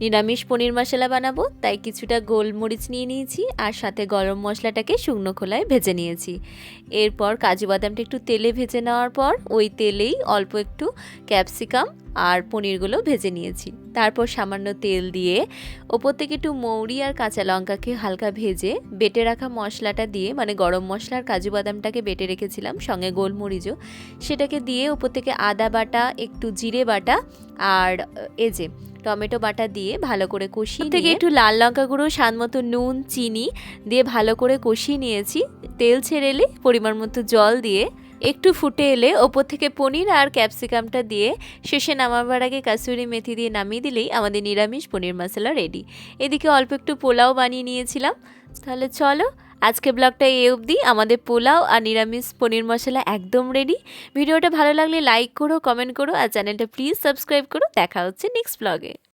নিরামিষ পনির মশলা বানাবো, তাই কিছুটা গোলমরিচ নিয়ে নিয়েছি আর সাথে গরম মশলাটাকে শুকনো খোলায় ভেজে নিয়েছি। এরপর কাজু বাদামটা একটু তেলে ভেজে নেওয়ার পর ওই তেলেই অল্প একটু ক্যাপসিকাম আর পনিরগুলো ভেজে নিয়েছি। তারপর সামান্য তেল দিয়ে ওপর থেকে একটু মৌরি আর কাঁচা লঙ্কাকে হালকা ভেজে বেটে রাখা মশলাটা দিয়ে, মানে গরম মশলার কাজু বাদামটাকে বেটে রেখেছিলাম সঙ্গে গোলমরিচও, সেটাকে দিয়ে ওপর থেকে আদা বাটা, একটু জিরে বাটা আর টমেটো বাটা দিয়ে ভালো করে কষিয়ে থেকে একটু লাল লঙ্কা গুঁড়ো, স্বাদ মতো নুন, চিনি দিয়ে ভালো করে কষিয়ে নিয়েছি। তেল ছেড়ে এলে পরিমাণ মতো জল দিয়ে একটু ফুটে এলে ওপর থেকে পনির আর ক্যাপসিকামটা দিয়ে শেষে নামাবার আগে কাসুরি মেথি দিয়ে নামিয়ে দিলেই আমাদের নিরামিষ পনির মশলা রেডি। এদিকে অল্প একটু পোলাও বানিয়ে নিয়েছিলাম। তাহলে চলো আজকে ব্লগটা এই অবধি। আমাদের পোলাও আর নিরামিষ পনির মশলা একদম রেডি। ভিডিওটা ভালো লাগলে লাইক করো, কমেন্ট করো আর চ্যানেলটা প্লিজ সাবস্ক্রাইব করো। দেখা হচ্ছে নেক্সট ব্লগে।